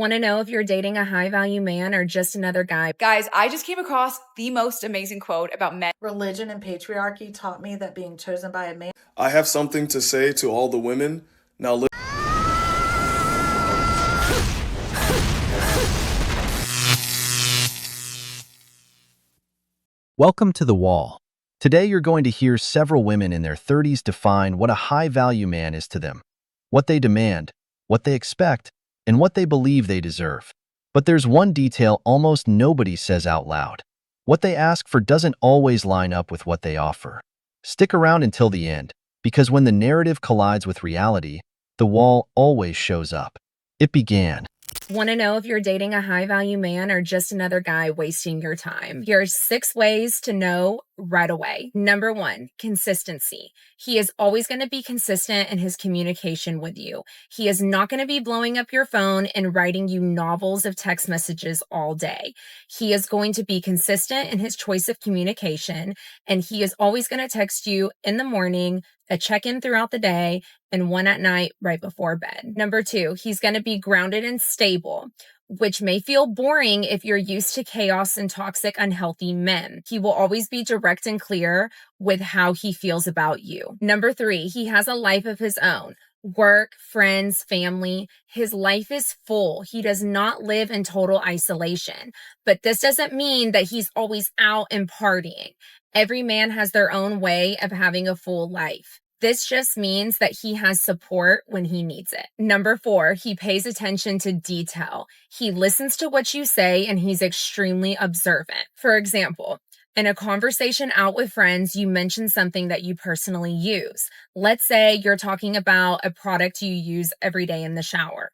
Want to know if you're dating a high value man or just another guy? Guys, I just came across the most amazing quote about men. Religion and patriarchy taught me that being chosen by a man. I have something to say to all the women. Now Welcome to The Wall. Today you're going to hear several women in their 30s define what a high-value man is to them, what they demand, what they expect, and what they believe they deserve. But there's one detail almost nobody says out loud. What they ask for doesn't always line up with what they offer. Stick around until the end, because when the narrative collides with reality, the wall always shows up. It began. Want to know if you're dating a high value man or just another guy wasting your time? Here's 6 ways to know right away. Number 1, consistency. He is always going to be consistent in his communication with you. He is not going to be blowing up your phone and writing you novels of text messages all day. He is going to be consistent in his choice of communication, and he is always going to text you in the morning, a check-in throughout the day, and one at night right before bed. Number 2, he's going to be grounded and stable, which may feel boring if you're used to chaos and toxic, unhealthy men. He will always be direct and clear with how he feels about you. Number 3, he has a life of his own. Work, friends, family. His life is full. He does not live in total isolation. But this doesn't mean that he's always out and partying. Every man has their own way of having a full life. This just means that he has support when he needs it. Number 4, he pays attention to detail. He listens to what you say and he's extremely observant. For example, in a conversation out with friends, you mention something that you personally use. Let's say you're talking about a product you use every day in the shower.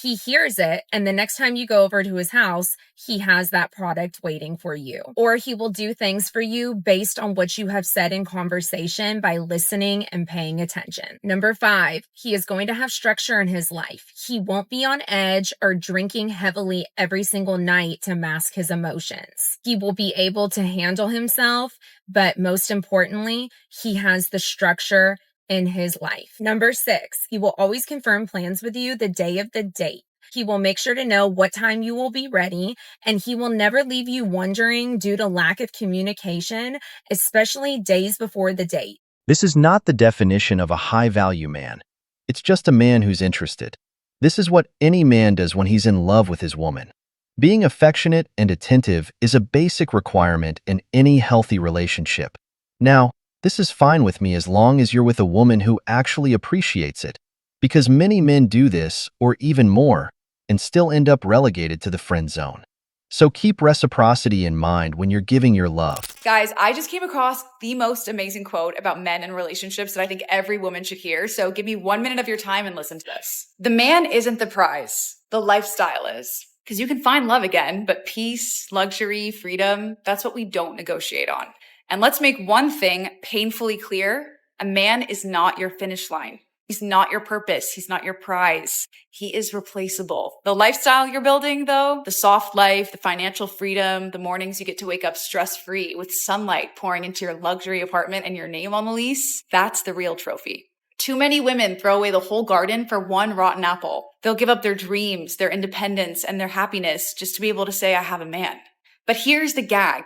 He hears it, and the next time you go over to his house, he has that product waiting for you. Or he will do things for you based on what you have said in conversation by listening and paying attention. Number 5, he is going to have structure in his life. He won't be on edge or drinking heavily every single night to mask his emotions. He will be able to handle himself, but most importantly, he has the structure in his life. Number 6, he will always confirm plans with you the day of the date. He will make sure to know what time you will be ready, and he will never leave you wondering due to lack of communication, especially days before the date. This is not the definition of a high-value man. It's just a man who's interested. This is what any man does when he's in love with his woman. Being affectionate and attentive is a basic requirement in any healthy relationship. Now, this is fine with me as long as you're with a woman who actually appreciates it, because many men do this, or even more, and still end up relegated to the friend zone. So keep reciprocity in mind when you're giving your love. Guys, I just came across the most amazing quote about men and relationships that I think every woman should hear. So give me 1 minute of your time and listen to this. The man isn't the prize. The lifestyle is. Because you can find love again, but peace, luxury, freedom, that's what we don't negotiate on. And let's make one thing painfully clear. A man is not your finish line. He's not your purpose. He's not your prize. He is replaceable. The lifestyle you're building, though, the soft life, the financial freedom, the mornings you get to wake up stress-free with sunlight pouring into your luxury apartment and your name on the lease, that's the real trophy. Too many women throw away the whole garden for one rotten apple. They'll give up their dreams, their independence, and their happiness just to be able to say, I have a man. But here's the gag.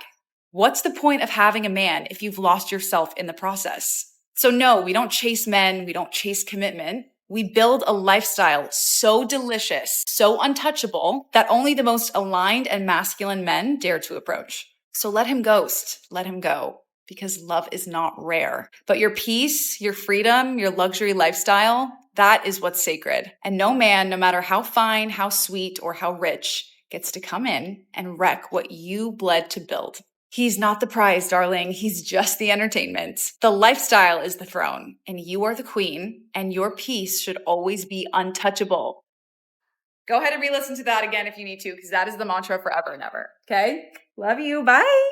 What's the point of having a man if you've lost yourself in the process? So no, we don't chase men. We don't chase commitment. We build a lifestyle so delicious, so untouchable that only the most aligned and masculine men dare to approach. So let him ghost, let him go, because love is not rare. But your peace, your freedom, your luxury lifestyle, that is what's sacred. And no man, no matter how fine, how sweet, or how rich, gets to come in and wreck what you bled to build. He's not the prize, darling. He's just the entertainment. The lifestyle is the throne, and you are the queen, and your peace should always be untouchable. Go ahead and re-listen to that again if you need to, because that is the mantra forever and ever. Okay? Love you. Bye.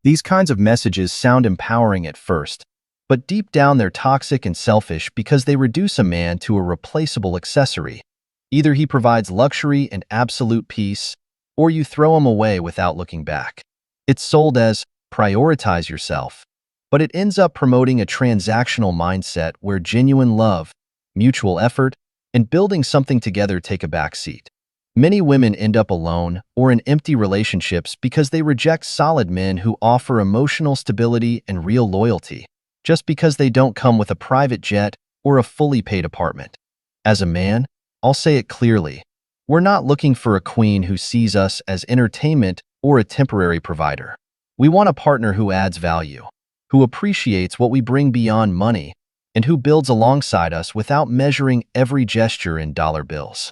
These kinds of messages sound empowering at first, but deep down they're toxic and selfish because they reduce a man to a replaceable accessory. Either he provides luxury and absolute peace, or you throw him away without looking back. It's sold as prioritize yourself, but it ends up promoting a transactional mindset where genuine love, mutual effort, and building something together take a back seat. Many women end up alone or in empty relationships because they reject solid men who offer emotional stability and real loyalty, just because they don't come with a private jet or a fully paid apartment. As a man, I'll say it clearly. We're not looking for a queen who sees us as entertainment or a temporary provider. We want a partner who adds value, who appreciates what we bring beyond money, and who builds alongside us without measuring every gesture in dollar bills.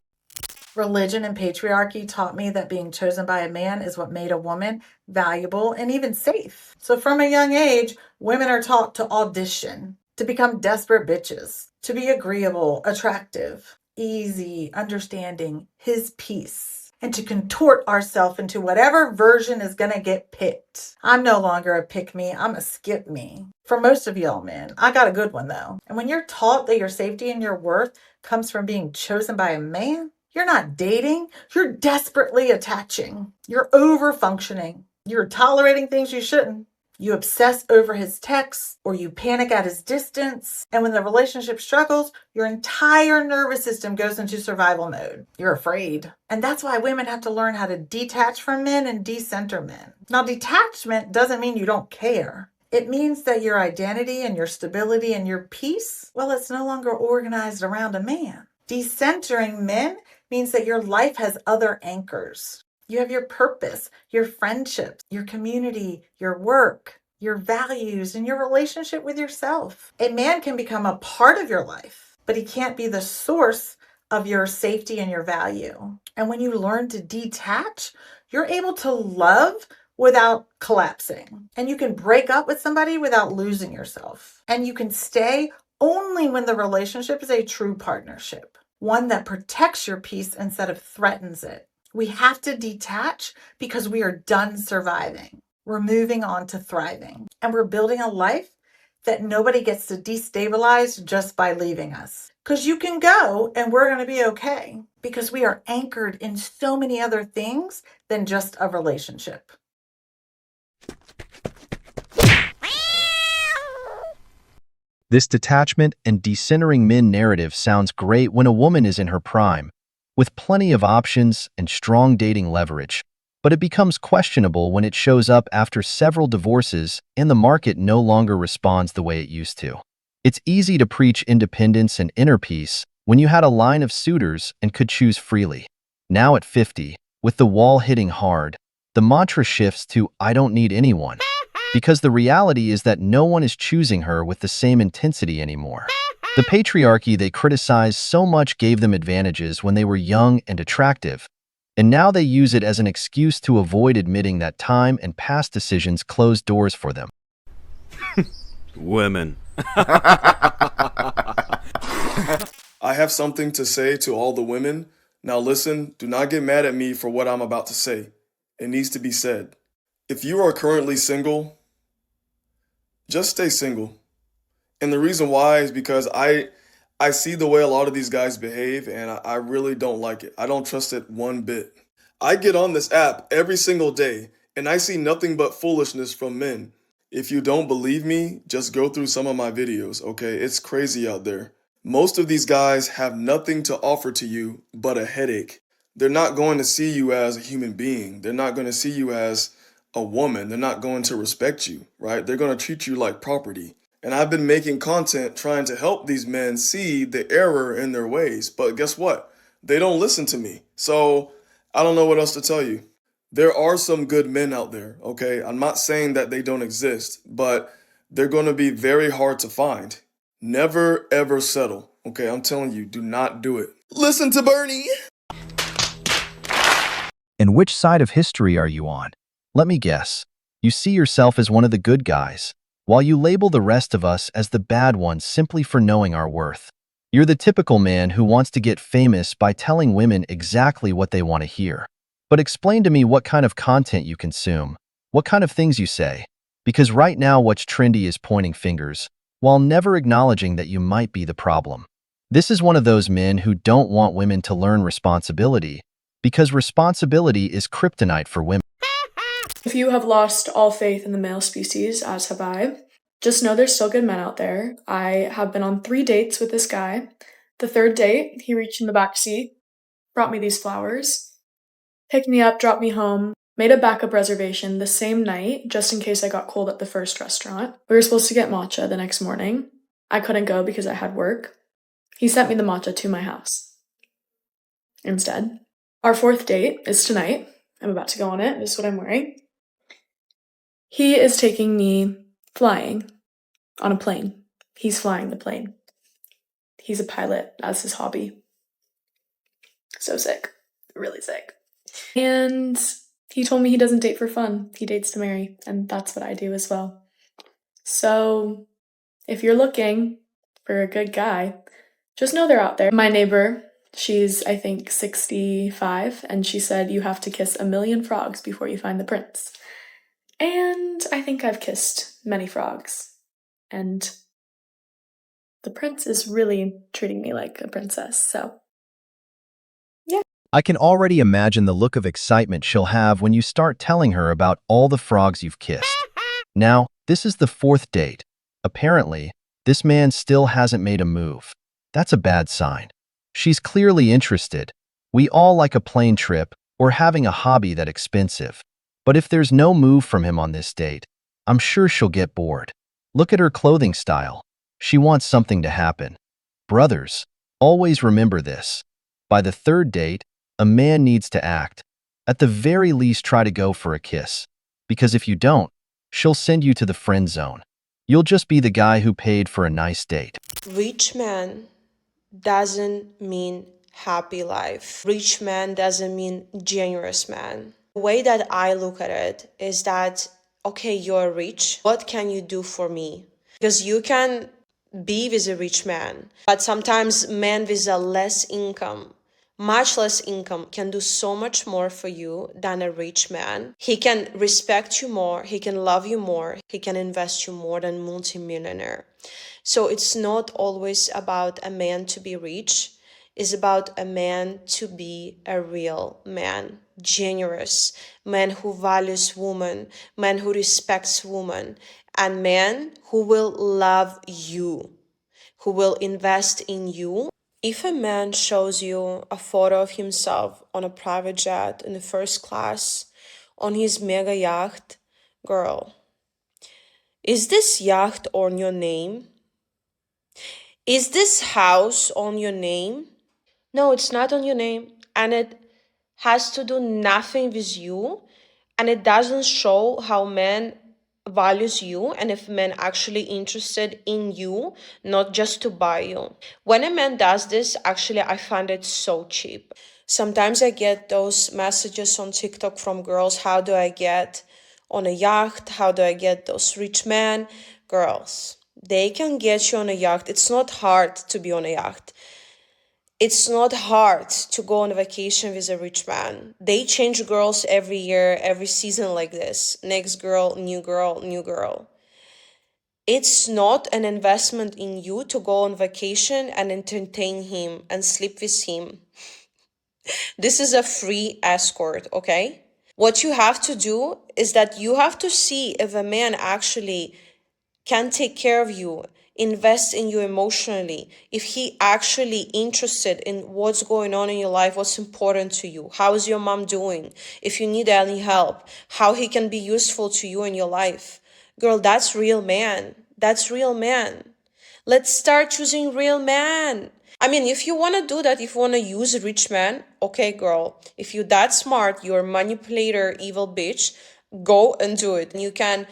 Religion and patriarchy taught me that being chosen by a man is what made a woman valuable and even safe. So from a young age, women are taught to audition, to become desperate bitches, to be agreeable, attractive, easy, understanding, his peace, and to contort ourselves into whatever version is gonna get picked. I'm no longer a pick me, I'm a skip me. For most of y'all men, I got a good one though. And when you're taught that your safety and your worth comes from being chosen by a man, you're not dating, you're desperately attaching. You're over functioning. You're tolerating things you shouldn't. You obsess over his texts or you panic at his distance. And when the relationship struggles, your entire nervous system goes into survival mode. You're afraid. And that's why women have to learn how to detach from men and decenter men. Now, detachment doesn't mean you don't care. It means that your identity and your stability and your peace, well, it's no longer organized around a man. Decentering men means that your life has other anchors. You have your purpose, your friendships, your community, your work, your values, and your relationship with yourself. A man can become a part of your life, but he can't be the source of your safety and your value. And when you learn to detach, you're able to love without collapsing. And you can break up with somebody without losing yourself. And you can stay only when the relationship is a true partnership, one that protects your peace instead of threatens it. We have to detach because we are done surviving. We're moving on to thriving. And we're building a life that nobody gets to destabilize just by leaving us. Because you can go and we're going to be okay. Because we are anchored in so many other things than just a relationship. This detachment and decentering men narrative sounds great when a woman is in her prime, with plenty of options and strong dating leverage, but it becomes questionable when it shows up after several divorces and the market no longer responds the way it used to. It's easy to preach independence and inner peace when you had a line of suitors and could choose freely. Now at 50, with the wall hitting hard, the mantra shifts to "I don't need anyone," because the reality is that no one is choosing her with the same intensity anymore. The patriarchy they criticized so much gave them advantages when they were young and attractive, and now they use it as an excuse to avoid admitting that time and past decisions closed doors for them. Women. I have something to say to all the women. Now listen, do not get mad at me for what I'm about to say. It needs to be said. If you are currently single, just stay single. And the reason why is because I see the way a lot of these guys behave, and I really don't like it. I don't trust it one bit. I get on this app every single day, and I see nothing but foolishness from men. If you don't believe me, just go through some of my videos, okay? It's crazy out there. Most of these guys have nothing to offer to you but a headache. They're not going to see you as a human being. They're not going to see you as a woman. They're not going to respect you, right? They're going to treat you like property. And I've been making content trying to help these men see the error in their ways. But guess what? They don't listen to me. So I don't know what else to tell you. There are some good men out there, okay? I'm not saying that they don't exist, but they're going to be very hard to find. Never, ever settle, okay? I'm telling you, do not do it. Listen to Bernie. And which side of history are you on? Let me guess. You see yourself as one of the good guys, while you label the rest of us as the bad ones simply for knowing our worth. You're the typical man who wants to get famous by telling women exactly what they want to hear. But explain to me what kind of content you consume, what kind of things you say, because right now what's trendy is pointing fingers, while never acknowledging that you might be the problem. This is one of those men who don't want women to learn responsibility, because responsibility is kryptonite for women. If you have lost all faith in the male species, as have I, just know there's still good men out there. I have been on 3 dates with this guy. The third date, he reached in the back seat, brought me these flowers, picked me up, dropped me home, made a backup reservation the same night, just in case I got cold at the first restaurant. We were supposed to get matcha the next morning. I couldn't go because I had work. He sent me the matcha to my house instead. Our fourth date is tonight. I'm about to go on it. This is what I'm wearing. He is taking me flying on a plane. He's flying the plane. He's a pilot as his hobby. So sick. Really sick. And he told me he doesn't date for fun. He dates to marry. And that's what I do as well. So if you're looking for a good guy, just know they're out there. My neighbor, she's, I think, 65, and she said you have to kiss 1,000,000 frogs before you find the prince. And I think I've kissed many frogs. And the prince is really treating me like a princess, so yeah. I can already imagine the look of excitement she'll have when you start telling her about all the frogs you've kissed. Now, this is the fourth date. Apparently, this man still hasn't made a move. That's a bad sign. She's clearly interested. We all like a plane trip or having a hobby that's expensive. But if there's no move from him on this date, I'm sure she'll get bored. Look at her clothing style. She wants something to happen. Brothers, always remember this. By the third date, a man needs to act. At the very least, try to go for a kiss. Because if you don't, she'll send you to the friend zone. You'll just be the guy who paid for a nice date. Rich man doesn't mean happy life. Rich man doesn't mean generous man. The way that I look at it is that, okay, you're rich. What can you do for me? Because you can be with a rich man, but sometimes men with a less income, much less income, can do so much more for you than a rich man. He can respect you more, he can love you more, he can invest you more than multimillionaire. So it's not always about a man to be rich, it's about a man to be a real man, generous, man who values woman, man who respects woman, and man who will love you, who will invest in you. If a man shows you a photo of himself on a private jet in the first class, on his mega yacht, girl, is this yacht on your name? Is this house on your name? No, it's not on your name, and it has to do nothing with you, and it doesn't show how man values you and if men actually interested in you, not just to buy you. When a man does this, actually I find it so cheap. Sometimes I get those messages on TikTok from girls, how do I get on a yacht? How do I get those rich men? Girls, they can get you on a yacht. It's not hard to be on a yacht. It's not hard to go on a vacation with a rich man. They change girls every year, every season like this. Next girl, new girl, new girl. It's not an investment in you to go on vacation and entertain him and sleep with him. This is a free escort, okay? What you have to do is that you have to see if a man actually can take care of you, invest in you emotionally, if he actually interested in what's going on in your life, what's important to you, how is your mom doing, if you need any help, how he can be useful to you in your life. Girl, that's real man. That's real man. Let's start choosing real man. I mean, if you want to do that, if you want to use a rich man, okay, girl, if you're that smart, you're a manipulator, evil bitch, go and do it. You can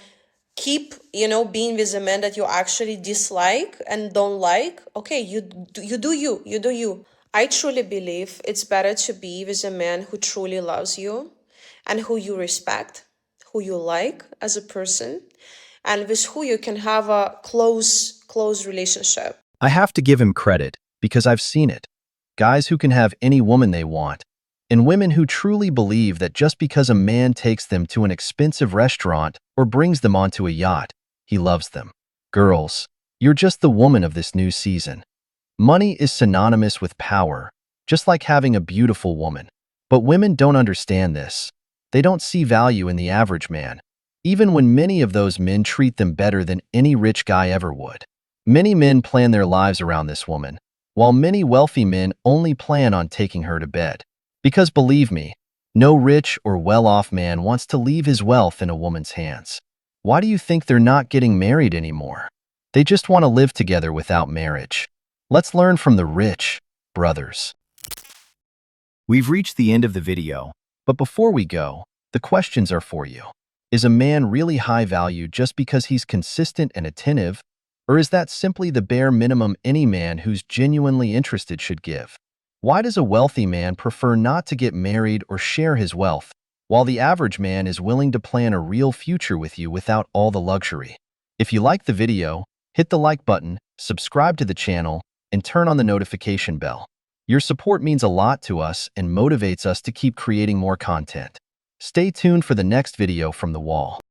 keep, being with a man that you actually dislike and don't like. Okay, you do you. I truly believe it's better to be with a man who truly loves you and who you respect, who you like as a person, and with who you can have a close relationship. I have to give him credit because I've seen it. Guys who can have any woman they want, and women who truly believe that just because a man takes them to an expensive restaurant or brings them onto a yacht, he loves them. Girls, you're just the woman of this new season. Money is synonymous with power, just like having a beautiful woman. But women don't understand this. They don't see value in the average man, even when many of those men treat them better than any rich guy ever would. Many men plan their lives around this woman. while many wealthy men only plan on taking her to bed. Because believe me, no rich or well-off man wants to leave his wealth in a woman's hands. Why do you think they're not getting married anymore? They just want to live together without marriage. Let's learn from the rich, brothers. We've reached the end of the video, but before we go, the questions are for you. Is a man really high value just because he's consistent and attentive, or is that simply the bare minimum any man who's genuinely interested should give? Why does a wealthy man prefer not to get married or share his wealth, while the average man is willing to plan a real future with you without all the luxury? If you liked the video, hit the like button, subscribe to the channel, and turn on the notification bell. Your support means a lot to us and motivates us to keep creating more content. Stay tuned for the next video from the wall.